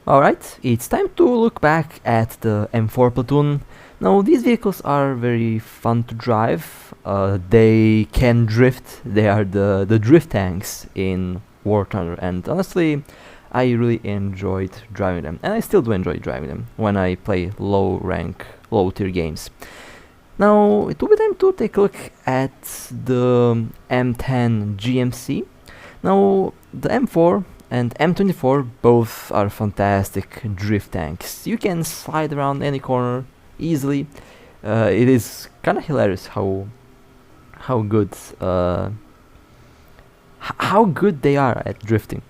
Alright, it's time to look back at the M4 platoon. Now these vehicles are very fun to drive, they can drift, they are the drift tanks in War Thunder, and honestly I really enjoyed driving them, and I still do enjoy driving them when I play low rank, low tier games. Now it will be time to take a look at the M10 GMC. Now the M4 and M24 both are fantastic drift tanks. You can slide around any corner easily. It is kind of hilarious how good how good they are at drifting.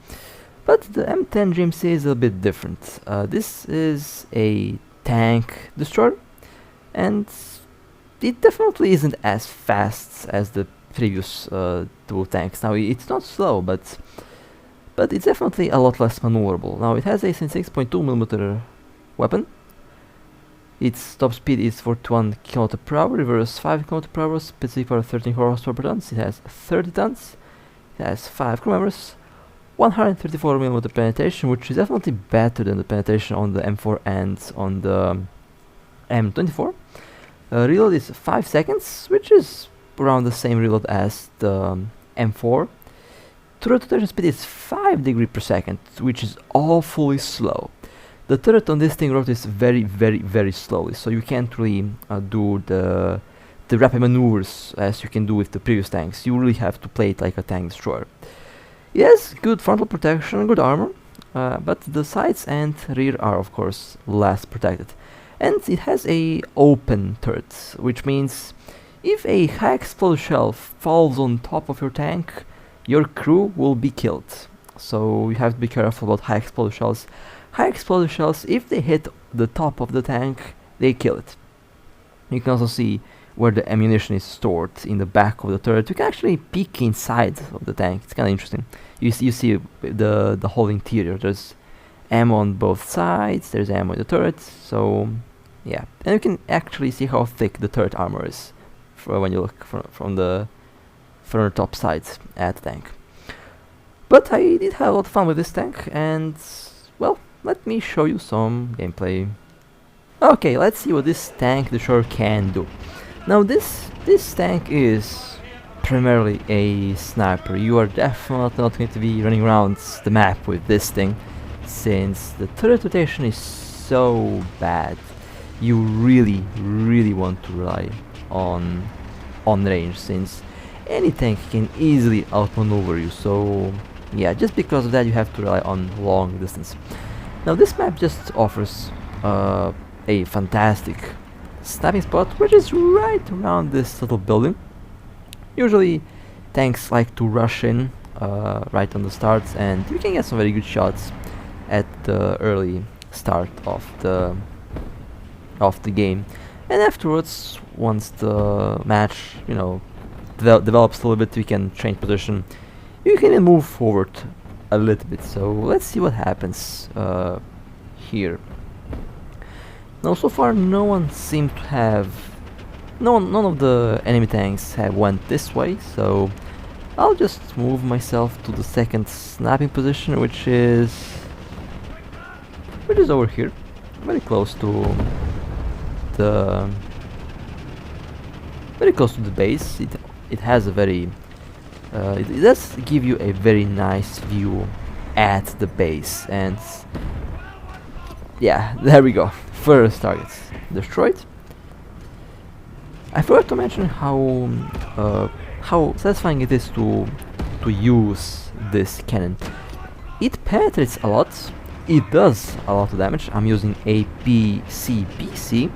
But the M10 GMC is a bit different. This is a tank destroyer, and it definitely isn't as fast as the previous two tanks. Now it's not slow, but it's definitely a lot less maneuverable. Now it has a 6.2mm weapon. Its top speed is 41 km/h, reverse 5 km/h, specific for 13 horsepower per tons. It has 30 tons. It has 5 crew members, 134mm penetration, which is definitely better than the penetration on the M4 and on the M24. Reload is 5 seconds, which is around the same reload as the M4. Turret rotation speed is 5 degrees per second, which is awfully slow. The turret on this thing rotates very slowly, so you can't really do the rapid maneuvers as you can do with the previous tanks. You really have to play it like a tank destroyer. It has good frontal protection, good armor, but the sides and rear are of course less protected. And it has a open turret, which means if a high explosive shell falls on top of your tank, your crew will be killed. So you have to be careful about high explosive shells. High explosive shells, if they hit the top of the tank, they kill it. You can also see where the ammunition is stored in the back of the turret. You can actually peek inside of the tank. It's kind of interesting. You see the whole interior. There's ammo on both sides. There's ammo in the turret. So yeah, and you can actually see how thick the turret armor is when you look from the top sides at the tank. But I did have a lot of fun with this tank, and well, let me show you some gameplay. Okay, let's see what this tank destroyer can do. Now this tank is primarily a sniper. You are definitely not going to be running around the map with this thing, since the turret rotation is so bad. You really want to rely on range, since any tank can easily outmaneuver you. So yeah, just because of that you have to rely on long distance. Now this map just offers a fantastic sniping spot, which is right around this little building. Usually tanks like to rush in right on the start, and you can get some very good shots at the early start of the game. And afterwards, once the match, you know, develops a little bit, we can change position. You can move forward a little bit. So let's see what happens here. Now, so far, no one seemed to have. None of the enemy tanks have went this way. So I'll just move myself to the second sniping position, which is over here, very close to the base. It has a very it does give you a very nice view at the base, and yeah, there we go. First targets destroyed. I forgot to mention how satisfying it is to use this cannon. It penetrates a lot. It does a lot of damage. I'm using a PCBC.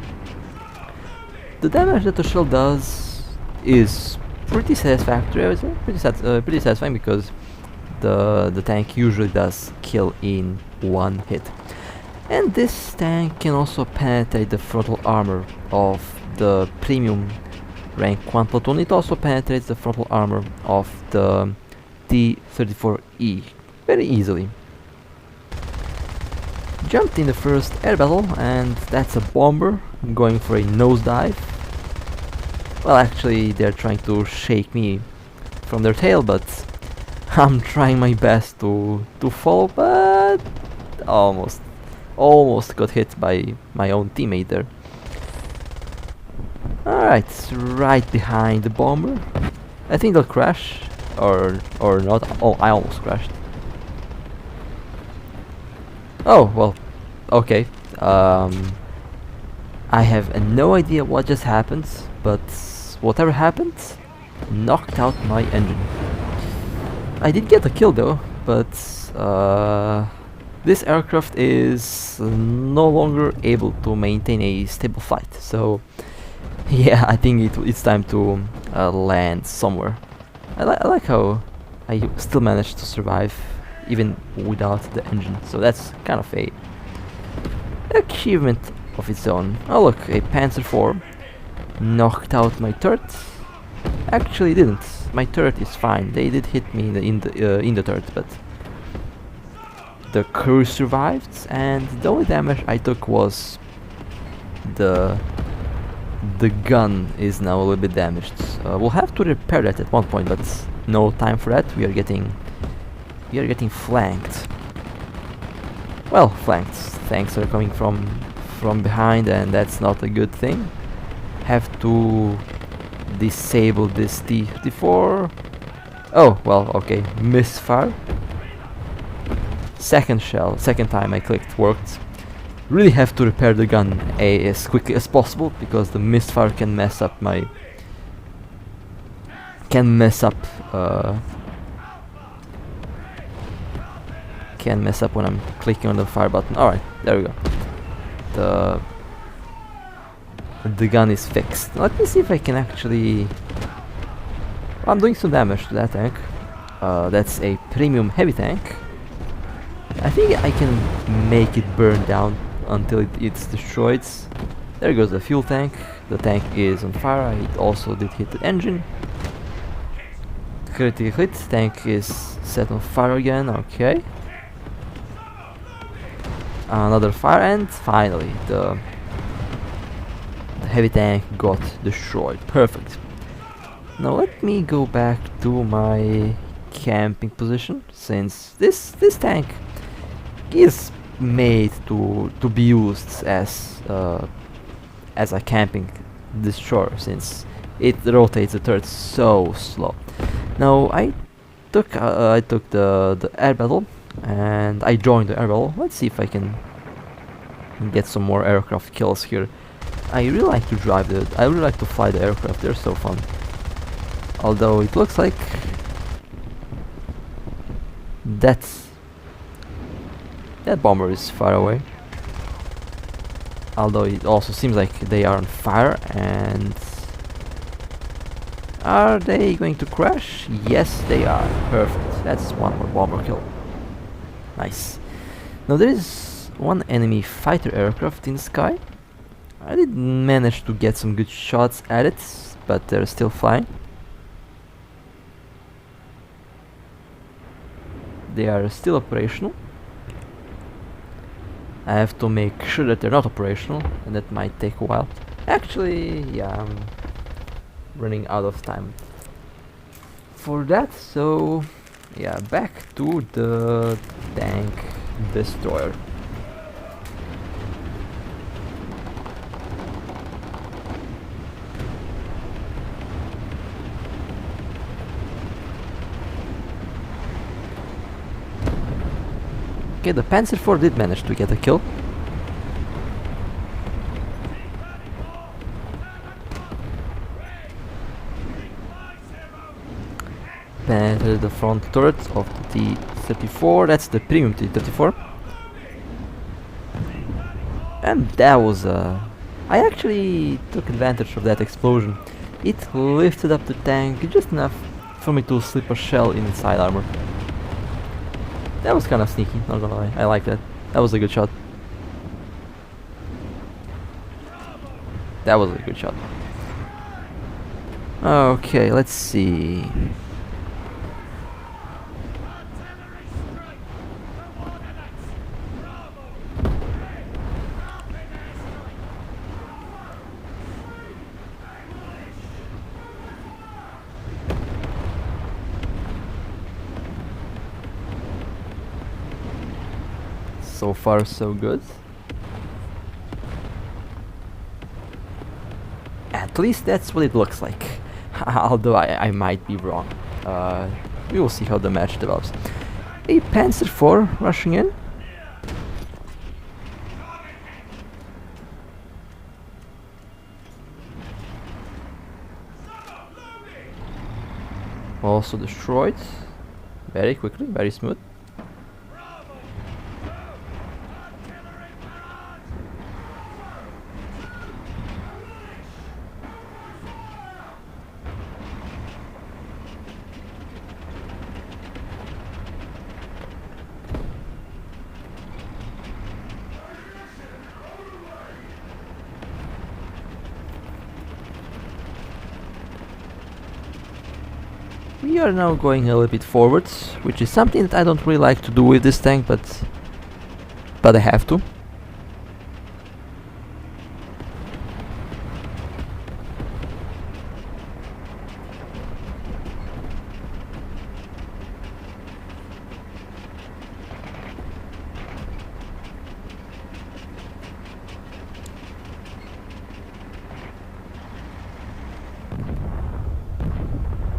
The damage that the shell does is pretty satisfactory, I would say. Pretty satisfying, because the tank usually does kill in one hit. And this tank can also penetrate the frontal armor of the premium rank 1 platoon. It also penetrates the frontal armor of the T-34E very easily. Jumped in the first air battle, and that's a bomber going for a nosedive. Well, actually they're trying to shake me from their tail, but I'm trying my best to follow, but almost. Almost got hit by my own teammate there. Alright, right behind the bomber. I think they'll crash, or not. Oh, I almost crashed. Oh, well, okay. I have no idea what just happened, but whatever happened knocked out my engine. I did get a kill though, but this aircraft is no longer able to maintain a stable flight. So yeah, I think it's time to land somewhere. I like how I still managed to survive even without the engine, so that's kind of a achievement of its own. Oh look, a Panzer IV knocked out my turret. Actually didn't. My turret is fine. They did hit me in the turret, but the crew survived, and the only damage I took was the gun is now a little bit damaged. We'll have to repair that at one point, but no time for that. We are getting flanked. Well, flanked. Tanks are coming from behind, and that's not a good thing. Have to disable this T-54. Oh, well, okay, misfire. Second time I clicked worked. Really have to repair the gun as quickly as possible, because the misfire can mess up my when I'm clicking on the fire button. Alright, there we go. The gun is fixed. Let me see if I can actually... I'm doing some damage to that tank. That's a premium heavy tank. I think I can make it burn down until it's destroyed. There goes the fuel tank. The tank is on fire. It also did hit the engine. Critical hit. Tank is set on fire again. Okay. Another fire, and finally the heavy tank got destroyed. Perfect. Now let me go back to my camping position, since this tank is made to be used as a camping destroyer, since it rotates the turret so slow. Now I took the air battle, and I joined the air battle. Let's see if I can get some more aircraft kills here. I really like to fly the aircraft. They're so fun. Although it looks like that bomber is far away. Although it also seems like they are on fire. And are they going to crash? Yes, they are. Perfect. That's one more bomber kill. Nice. Now there is one enemy fighter aircraft in the sky. I did manage to get some good shots at it, but they're still flying. They are still operational. I have to make sure that they're not operational, and that might take a while. Actually, yeah, I'm running out of time for that, so yeah, back to the tank destroyer. Okay, the Panzer IV did manage to get a kill. Penetrated the front turret of the T-34. That's the premium T-34. And that was I actually took advantage of that explosion. It lifted up the tank just enough for me to slip a shell in its side armor. That was kind of sneaky, not gonna lie. I like that. That was a good shot. That was a good shot. Okay, let's see. So far so good. At least that's what it looks like. Although I might be wrong. We will see how the match develops. A Panzer IV rushing in. Also destroyed. Very quickly, very smooth. We are now going a little bit forwards, which is something that I don't really like to do with this tank, but I have to.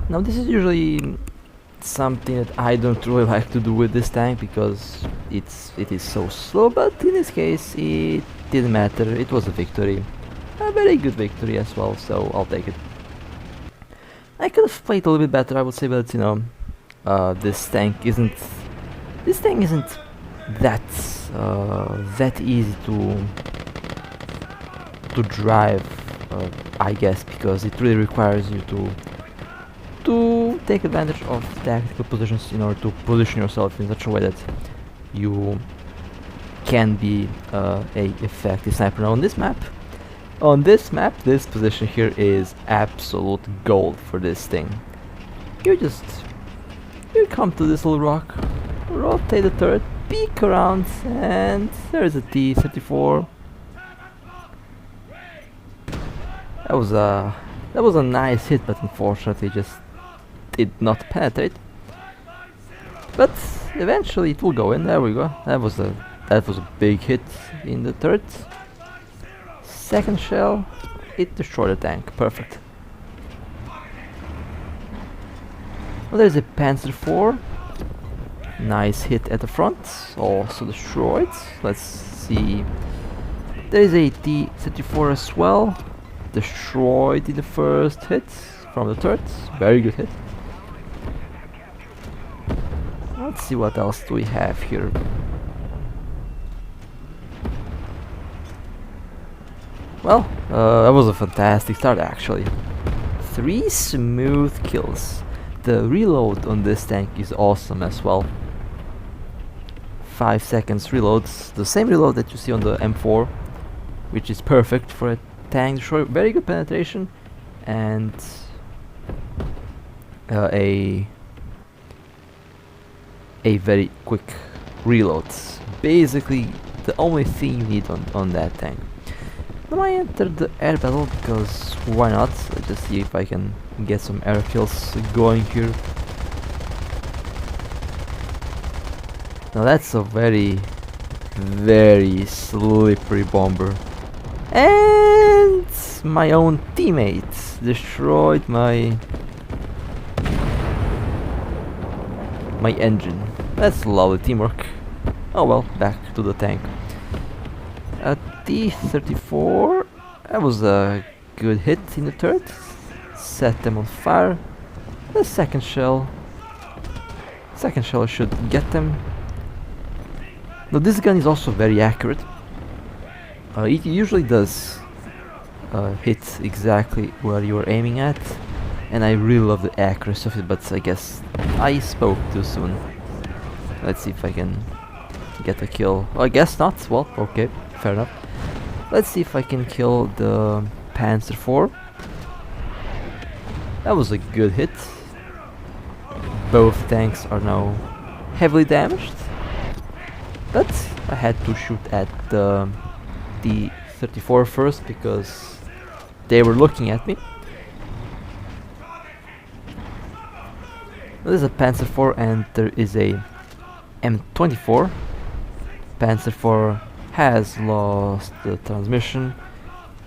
Now this is usually something that I don't really like to do with this tank because it is so slow, but in this case it didn't matter. It was a victory, a very good victory as well, so I'll take it. I could have played a little bit better, I would say, but you know, this tank isn't that easy to drive, I guess, because it really requires you to take advantage of tactical positions in order to position yourself in such a way that you can be a effective sniper. Now on this map, this position here is absolute gold for this thing. You come to this little rock, rotate the turret, peek around, and there's a T-34. That was a nice hit, but unfortunately just did not penetrate. But eventually it will go in. There we go. That was a big hit in the turret. Second shell, it destroyed the tank. Perfect. Well, there's a Panzer IV. Nice hit at the front. Also destroyed. Let's see. There is a T-34 as well. Destroyed in the first hit from the turret. Very good hit. Let's see what else do we have here. Well, that was a fantastic start actually. 3 smooth kills. The reload on this tank is awesome as well. 5 seconds reloads, the same reload that you see on the M4, which is perfect for a tank destroyer. Very good penetration and a very quick reload. Basically the only thing you need on that tank. Now I entered the air battle because why not? Let's just see if I can get some air kills going here. Now that's a very slippery bomber. And my own teammate destroyed my engine. That's lovely teamwork. Oh well, back to the tank. A T-34, that was a good hit in the turret. Set them on fire. The second shell should get them. Now this gun is also very accurate. It usually does hit exactly where you're aiming at, and I really love the accuracy of it, but I guess I spoke too soon. Let's see if I can get a kill. Oh, I guess not. Well, okay, fair enough. Let's see if I can kill the Panzer IV. That was a good hit. Both tanks are now heavily damaged, but I had to shoot at the T-34 first because they were looking at me. There is a Panzer IV and there is a M24. Panzer IV has lost the transmission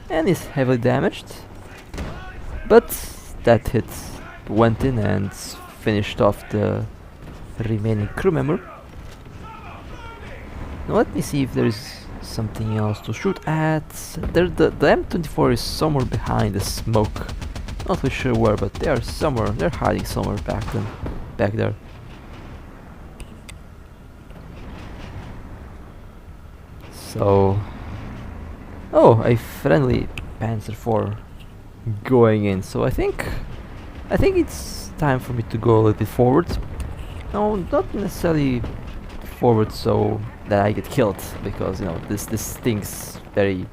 and is heavily damaged, but that hit went in and finished off the remaining crew member. Now let me see if there is something else to shoot at. The M24 is somewhere behind the smoke. Not really sure where, but they are somewhere. They're hiding somewhere back there. So, oh, a friendly Panzer IV going in. So I think it's time for me to go a little bit forward. No, not necessarily forward so that I get killed, because you know this thing's very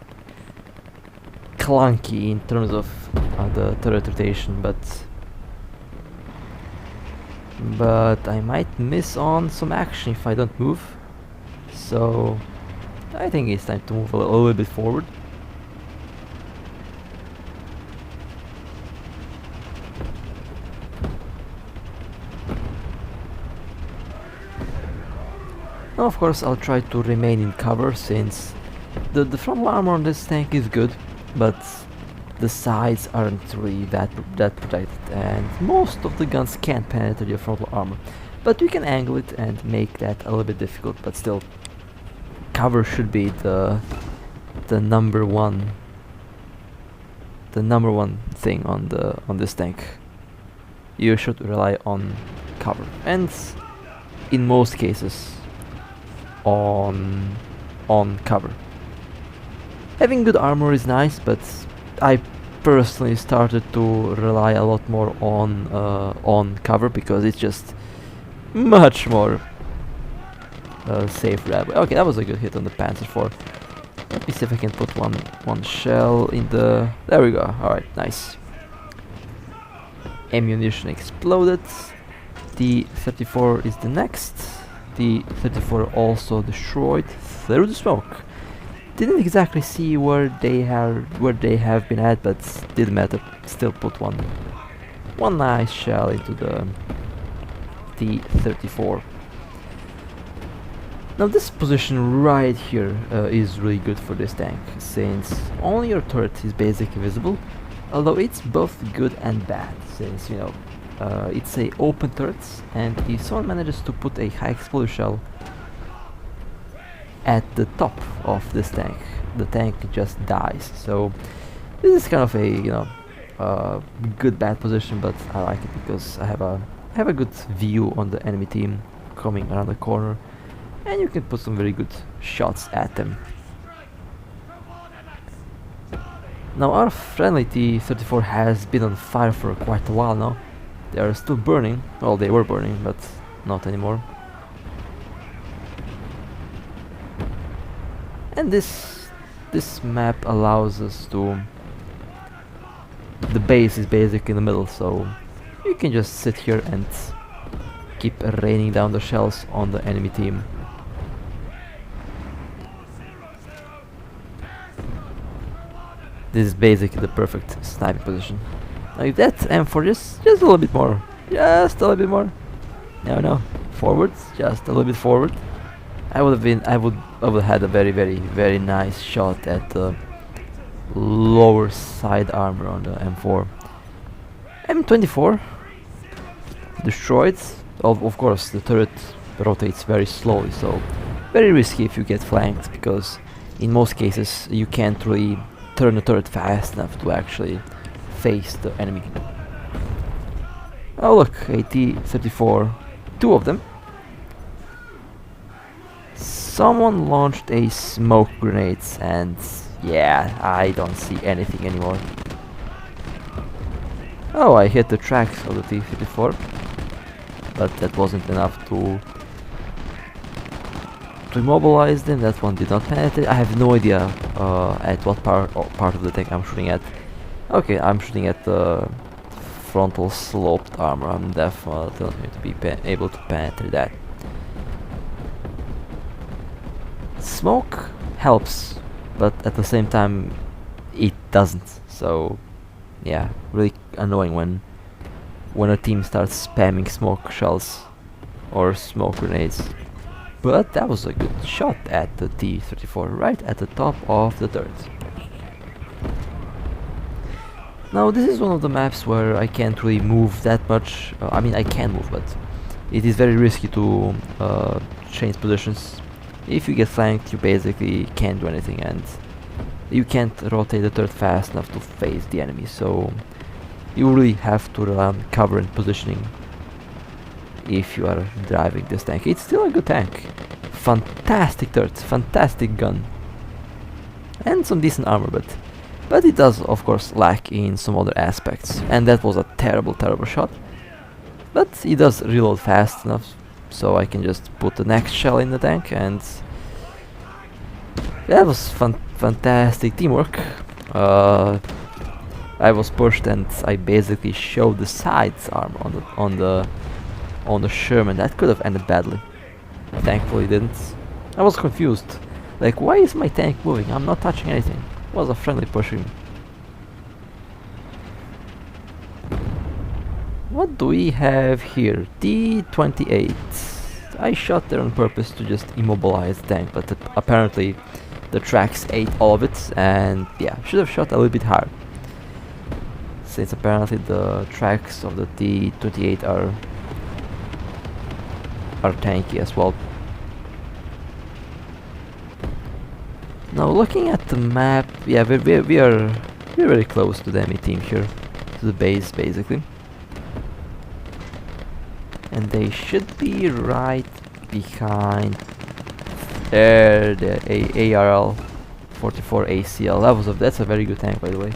clunky in terms of the turret rotation, but I might miss on some action if I don't move. So I think it's time to move a little bit forward. Now of course I'll try to remain in cover, since the frontal armor on this tank is good, but the sides aren't really that protected, and most of the guns can't penetrate your frontal armor. But you can angle it and make that a little bit difficult, but still, cover should be the number one thing on this tank. You should rely on cover, and in most cases on cover. Having good armor is nice, but I personally started to rely a lot more on cover, because it's just much more safe that way. Okay, that was a good hit on the Panzer IV. Let me see if I can put one shell in the... There we go. Alright, nice. Ammunition exploded. The 34 is the next. The 34 also destroyed through the smoke. Didn't exactly see where they have been at, but didn't matter. Still put one nice shell into the 34. Now this position right here is really good for this tank, since only your turret is basically visible, although it's both good and bad, since you know it's a open turret, and if someone manages to put a high explosive shell at the top of this tank, the tank just dies. So this is kind of a good bad position, but I like it because I have a good view on the enemy team coming around the corner, and you can put some very good shots at them. Now our friendly T-34 has been on fire for quite a while now. They are still burning. Well, they were burning, but not anymore. And this map allows us to... The base is basically in the middle, so you can just sit here and keep raining down the shells on the enemy team. This is basically the perfect sniping position. Like that, and for just a little bit more. Just a little bit more. No, forwards, just a little bit forward. I would have had a very nice shot at the lower side armor on the M4. M24 destroyed. Of course, the turret rotates very slowly, so very risky if you get flanked, because in most cases you can't really turn the turret fast enough to actually face the enemy. Oh look, a T-34, two of them. Someone launched a smoke grenades, and yeah, I don't see anything anymore. Oh, I hit the tracks of the T-34, but that wasn't enough to immobilize them. That one did not penetrate. I have no idea at what part of the tank I'm shooting at. Okay, I'm shooting at the frontal sloped armor. I'm definitely not going to be able to penetrate that. Smoke helps, but at the same time it doesn't. So yeah, really annoying when a team starts spamming smoke shells or smoke grenades. but that was a good shot at the T-34, right at the top of the turret. Now this is one of the maps where I can't really move that much. I mean, I can move, but it is very risky to change positions. If you get flanked, you basically can't do anything, and you can't rotate the turret fast enough to face the enemy, so you really have to rely on cover and positioning if you are driving this tank. It's still a good tank. Fantastic turret, fantastic gun, and some decent armor, but it does of course lack in some other aspects, and that was a terrible shot. But it does reload fast enough, so I can just put the next shell in the tank, and that was fantastic teamwork. I was pushed and I basically showed the sides arm on the Sherman. That could have ended badly. Thankfully it didn't. I was confused. Like, why is my tank moving? I'm not touching anything. It was a friendly pushing. What do we have here? T-28. I shot there on purpose to just immobilize the tank, but apparently the tracks ate all of it, and yeah, should have shot a little bit higher, since apparently the tracks of the T-28 are tanky as well. Now looking at the map, yeah, we're very close to the enemy team here, to the base basically. And they should be right behind there, the ARL 44 ACL. That's a very good tank, by the way.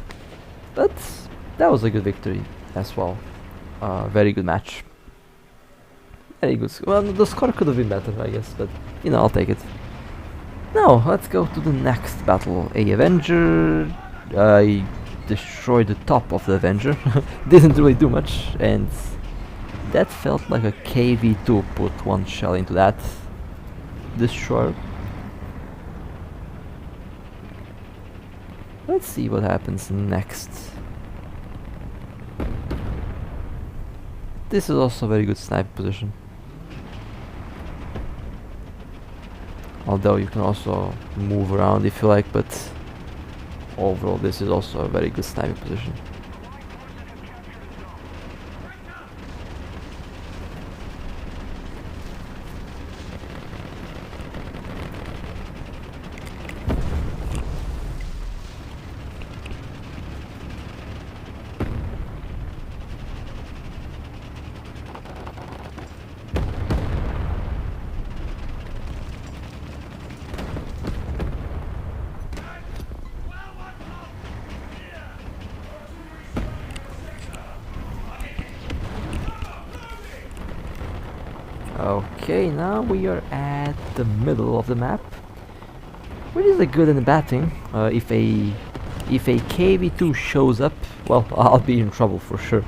But that was a good victory as well. Very good match. Very good. Well, the score could have been better, I guess, but you know, I'll take it. Now let's go to the next battle. A Avenger. I destroyed the top of the Avenger. Didn't really do much, and that felt like a KV-2 put one shell into that destroyer. Let's see what happens next. This is also a very good sniper position. Although you can also move around if you like, but overall this is also a very good sniping position. Okay, now we are at the middle of the map, which is a good and a bad thing. If a KV-2 shows up, well, I'll be in trouble for sure.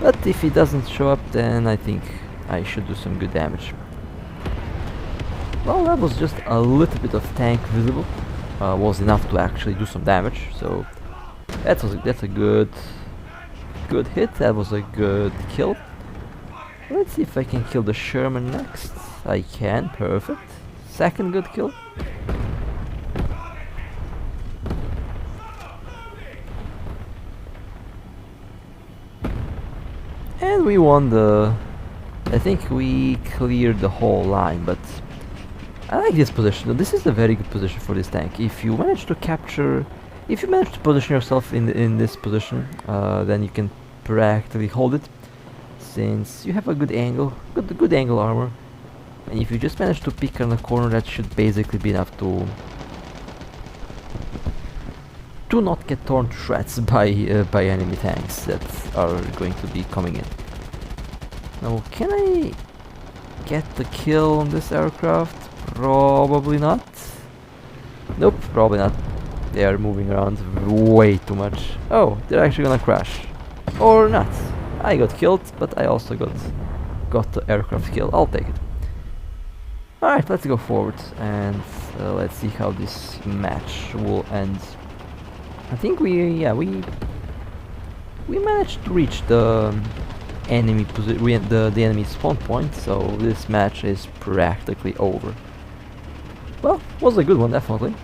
But if he doesn't show up, then I think I should do some good damage. Well, that was just a little bit of tank visible. Was enough to actually do some damage. So that's a good hit. That was a good kill. Let's see if I can kill the Sherman next. I can, perfect. Second good kill. And we won the... I think we cleared the whole line, but I like this position. This is a very good position for this tank. If you manage to capture... If you manage to position yourself in this position, then you can practically hold it, since you have a good angle, good angle armor, and if you just manage to pick on the corner, that should basically be enough to not get torn to shreds by enemy tanks that are going to be coming in. Now, can I get the kill on this aircraft? Probably not. Nope, probably not. They are moving around way too much. Oh, they're actually gonna crash, or not. I got killed, but I also got the aircraft kill. I'll take it. Alright, let's go forward and let's see how this match will end. I think we managed to reach the the enemy spawn point, so this match is practically over. Well, was a good one, definitely.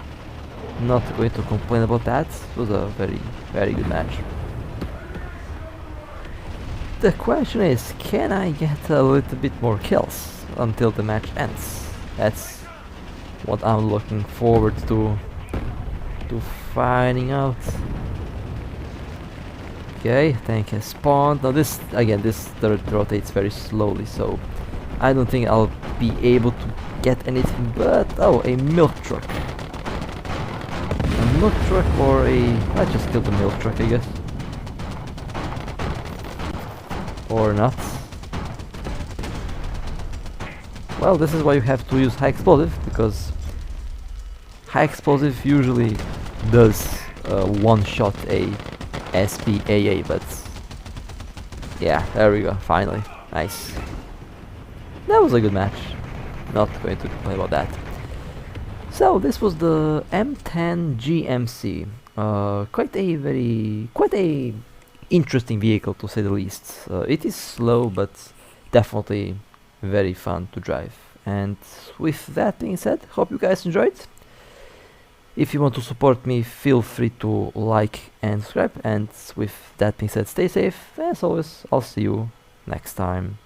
Not going to complain about that. It was a very good match. The question is, can I get a little bit more kills until the match ends? That's what I'm looking forward to finding out. Okay, tank has spawned. Now this turret rotates very slowly, so I don't think I'll be able to get anything but, oh, a milk truck. A milk truck or let's just kill the milk truck, I guess. Or not. Well, this is why you have to use high explosive, because high explosive usually does one-shot a SPAA, but yeah, there we go, finally. Nice. That was a good match. Not going to complain about that. So this was the M10 GMC. Quite a interesting vehicle, to say the least. It is slow, but definitely very fun to drive. And with that being said, hope you guys enjoyed. If you want to support me, feel free to like and subscribe. And with that being said, stay safe. As always, I'll see you next time.